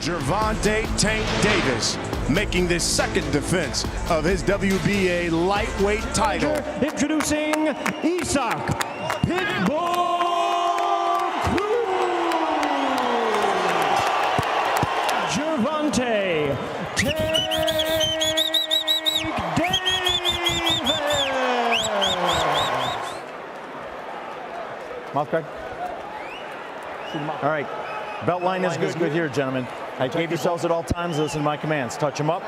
Gervonta "Tank" Davis making the second defense of his WBA lightweight title. Introducing Isaac Pitbull Cruz. Gervonta "Tank" Davis. Mouth guard. All right. Belt line is good here, gentlemen. I gave yourselves at all times. Listen to my commands. Touch them up.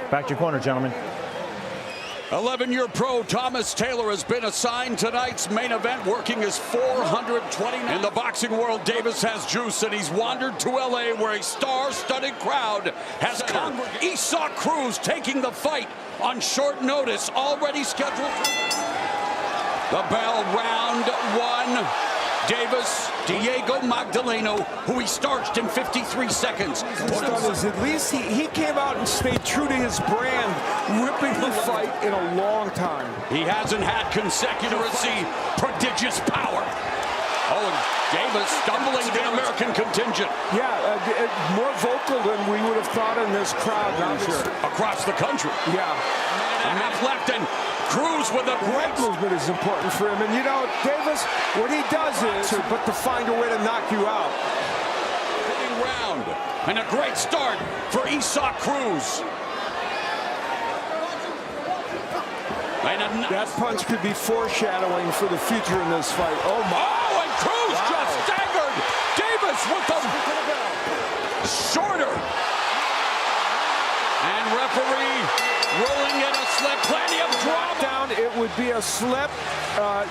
Back to your corner, gentlemen. 11-year pro Thomas Taylor has been assigned tonight's main event, working his 429. In the boxing world, Davis has juice, and he's wandered to LA, where a star-studded crowd has congregated. Isaac Cruz taking the fight on short notice, already scheduled. The bell, round one. Davis, Diego Magdaleno, who he starched in 53 seconds. At least he came out and stayed true to his brand, ripping the fight in a long time. He hasn't had consecutive prodigious power. Oh, and Davis stumbling the American contingent. Yeah, more vocal than we would have thought in this crowd. Across the country. Yeah. And half left, and Cruz with a great movement is important for him. And you know, Davis, what he does is, but to find a way to knock you out. Round, and a great start for Isaac Cruz. That punch could be foreshadowing for the future in this fight. Oh my! Oh, and Cruz just staggered. Davis with the shorter. And referee rolling in a slip. Plenty of drama. Down, it would be a slip.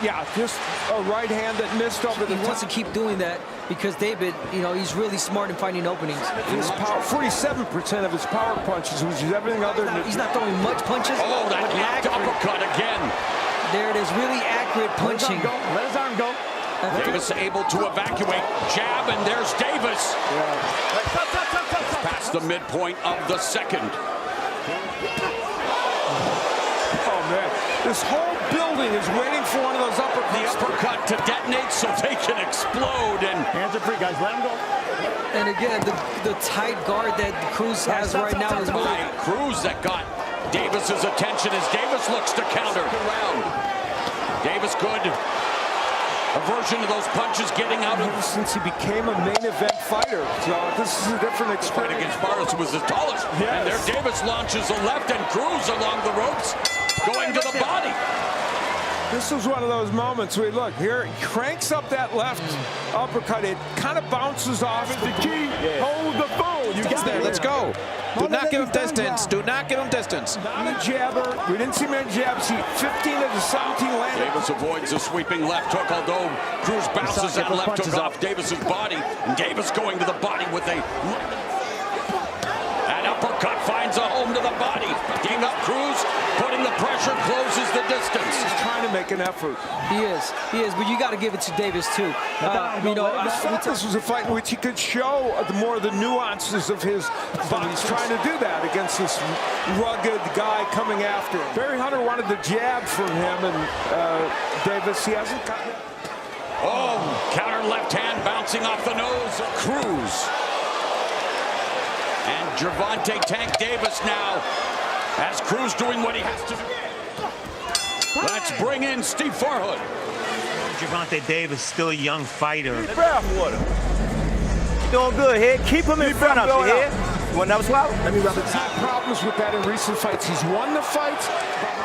Yeah, just a right hand that missed over the top. He wants to keep doing that because David, you know, he's really smart in finding openings. His power, 47% of his power punches, which is everything other than... He's not throwing much punches. Oh, that left uppercut again. There it is, really accurate punching. Let his arm go. Davis able to evacuate. Jab, and there's Davis. Past the midpoint of the second. Oh, man. This whole building is waiting for one of those uppercuts. The uppercut to detonate so they can explode. And hands are free, guys. Let him go. And again, the tight guard that Cruz has right now is really... Cruz that got Davis's attention as Davis looks to counter. Davis good. A version of those punches getting out of... Since he became a main event fighter. So this is a different experience. Against Barros, who was the tallest. Yes. And there Davis launches a left, and Cruz along the ropes, going to the body. This was one of those moments where, look, here, he cranks up that left uppercut. It kind of bounces off. The key. Hold the phone. You got there. Let's go. Do not give him distance. Do not give him distance. Not a jabber. We didn't see many jabs. He 15 of the 17 landed. Davis avoids a sweeping left hook, although Cruz bounces that left hook off Davis's body. And Davis going to the body with a... That uppercut finds a home to the body. Team up Cruz, putting the pressure, closes the distance. He's trying to make an effort. He is, but you got to give it to Davis too. You know, I thought this was a fight in which he could show more of the nuances of his box. He's trying to do that against this rugged guy coming after him. Barry Hunter wanted the jab from him, and Davis, he hasn't gotten it. Oh, counter left hand bouncing off the nose of Cruz. And Gervonta "Tank" Davis now, as Cruz doing what he has to do. Let's bring in Steve Farhood. Gervonta Davis, still a young fighter. Doing good here. Keep him in front of you here. You want another swallow? Let me rub it. He's had problems with that in recent fights. He's won the fights.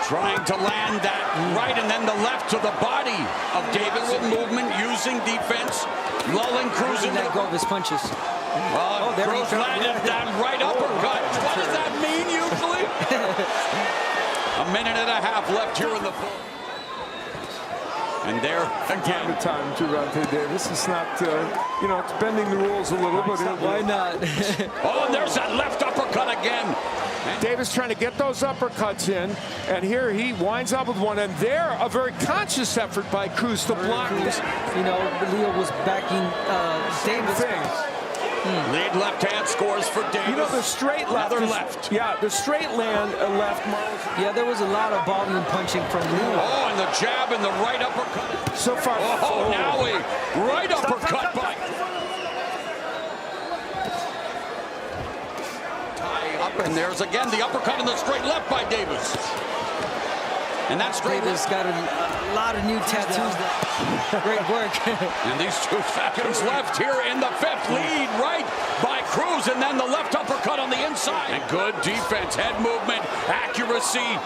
Trying to land that right and then the left to the body of Davis in movement, using defense, lulling Cruz into that go of his punches. There Cruz landed that right uppercut. What does that mean usually? A minute and a half left here in the fourth. And there again. The time to Gervonta Davis. It's not, you know, it's bending the rules a little, but why not? Oh, and there's that left uppercut again. Davis trying to get those uppercuts in, and here he winds up with one, and there a very conscious effort by Cruz to block this. You know, Leo was backing Davis. Lead left hand scores for Davis. You know, the straight left. Another left. Yeah, the straight land left. Yeah, there was a lot of volume punching from Leo. Oh, and the jab and the right uppercut. So far. Oh, now a right uppercut by... up, and there's again the uppercut and the straight left by Davis. And that straight Davis got a lot of new tattoos. Great work. And these two seconds left here in the fifth. Lead right by Cruz, and then the left uppercut on the inside. And good defense, head movement, accuracy.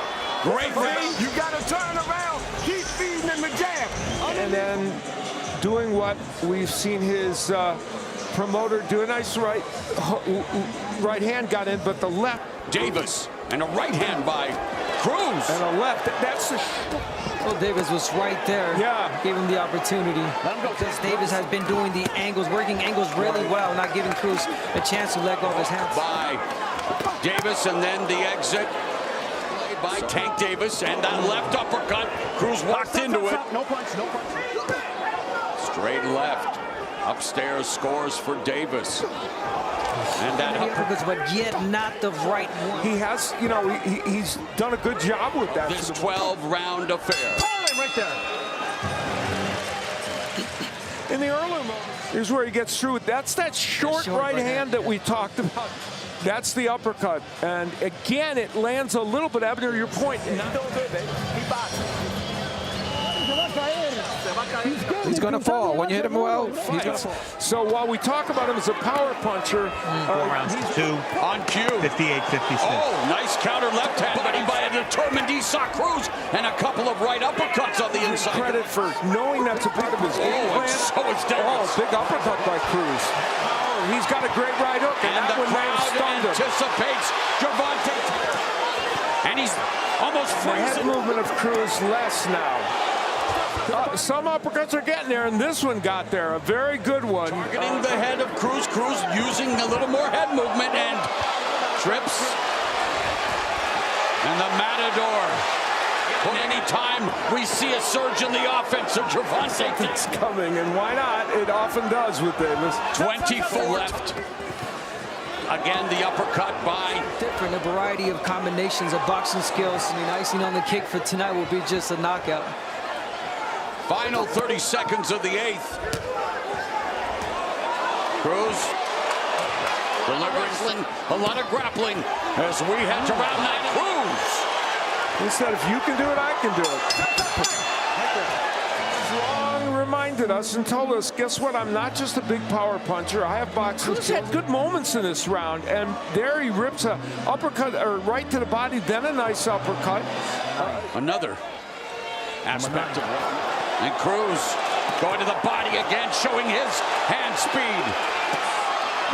Great range. You got to turn around. Keep feeding him the jab. And then doing what we've seen his promoter do. A nice right hand got in, but the left. Davis, and a right hand by Cruz. And a left. That's the... Well, Davis was right there. Yeah. Gave him the opportunity. Because Davis has been doing the angles, working angles really well, not giving Cruz a chance to let go of his hands. By Davis, and then the exit by Tank Davis, and that left uppercut. Cruz walked into it. No punch, no punch. Straight left. Upstairs scores for Davis. And that uppercuts, but yet not the right one. He has, you know, he's done a good job with that. This 12-round affair. Right there. In the earlier moment, here's where he gets through it. That's that short right hand that we talked about. That's the uppercut. And again, it lands a little bit after your point. He's doing good, baby. He boxing. He's going to fall. When you hit him well, he's going to fall. So while we talk about him as a power puncher, 4 rounds to 2. On cue. 58-56. Oh, nice counter left hand by a determined Isak Cruz, and a couple of right uppercuts on the inside. Credit for knowing that's a part of his game plan. So it's Davis. Oh, big uppercut by Cruz. Oh, he's got a great right hook, and that one may have stunned him. Anticipates Gervonta, and he's almost freezing. The head movement of Cruz less now. Some uppercuts are getting there, and this one got there. A very good one. Targeting the head of Cruz. Cruz using a little more head movement and trips. And the Matador. Anytime we see a surge in the offense of Gervonta, it's coming, and why not? It often does with Davis. 24 left. Again, the uppercut by... Different, a variety of combinations of boxing skills. I mean, icing on the cake for tonight will be just a knockout. Final 30 seconds of the 8th. Cruz delivering a lot of grappling as we head to round 9. Cruz. He said, if you can do it, I can do it. Strong reminded us and told us, guess what? I'm not just a big power puncher. I have boxing skills. Cruz had good moments in this round, and there he rips a uppercut or right to the body, then a nice uppercut. Another aspect of it. And Cruz going to the body again, showing his hand speed.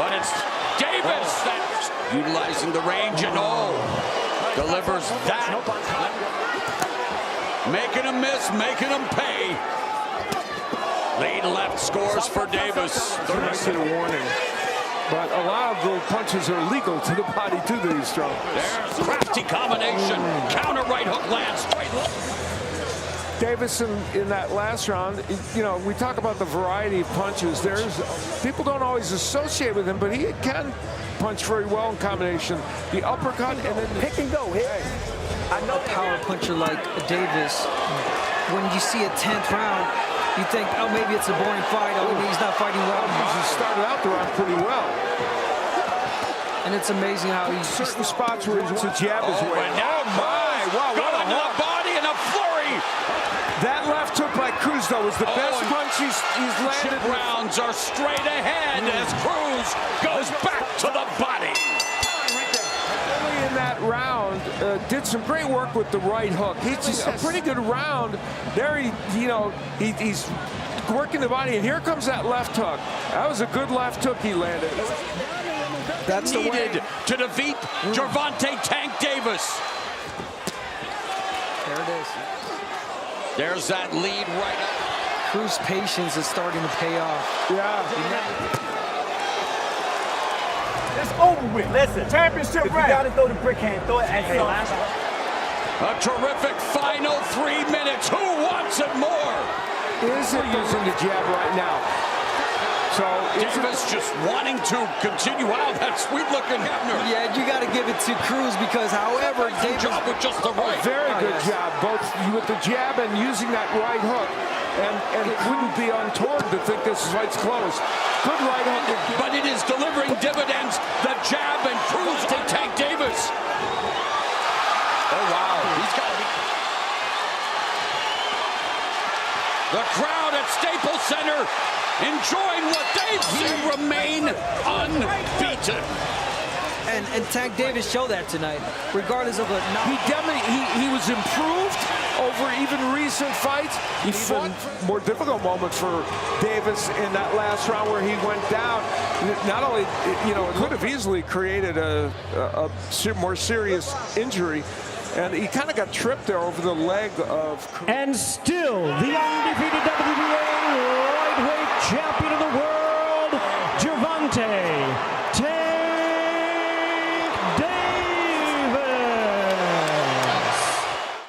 But it's Davis that's utilizing the range and delivers that. Making him miss, making him pay. Lead left scores for Davis. Nice hit a warning. But a lot of the punches are legal to the body, too, that he's thrown. There's crafty combination. Counter right hook lands. Straight left. Davis in that last round, you know, we talk about the variety of punches. People don't always associate with him, but he can punch very well in combination. The uppercut and then pick and go. Hey, I know a power puncher like Davis. When you see a 10th round, you think, oh, maybe it's a boring fight. Oh, maybe he's not fighting well. He started out the round pretty well. And it's amazing how he's certain spots where he wants to jab his way. Oh my! Wow! Got under the body and a flurry. That left hook by Cruz, though, was the best punch he's landed. Chip rounds are straight ahead as Cruz goes back to the body. Early in that round, did some great work with the right hook. He's just a pretty good round. There, he's working the body, and here comes that left hook. That was a good left hook he landed. That's needed to defeat Gervonta Tank Davis. There it is. There's that lead right up. Cruz's patience is starting to pay off. Yeah. It's over with. Listen, championship round. You gotta throw the brick hand. Throw it at the last one. A terrific final 3 minutes. Who wants it more? Is it using the jab right now? So Davis just wanting to continue. Wow, that sweet-looking Hebner. Yeah, you got to give it to Cruz because, however, Davis job with just the right. Very good job, both with the jab and using that right hook. And it wouldn't be untoward to think this fight's close. Good right hook. But it is delivering dividends. The jab and Cruz to Tank Davis. enjoying what they've seen, remain unbeaten. And Tank Davis showed that tonight, regardless of a He was improved over even recent fights. He fought more difficult moment for Davis in that last round where he went down. Not only, it could have easily created a more serious injury, and he kind of got tripped there over the leg of. And still the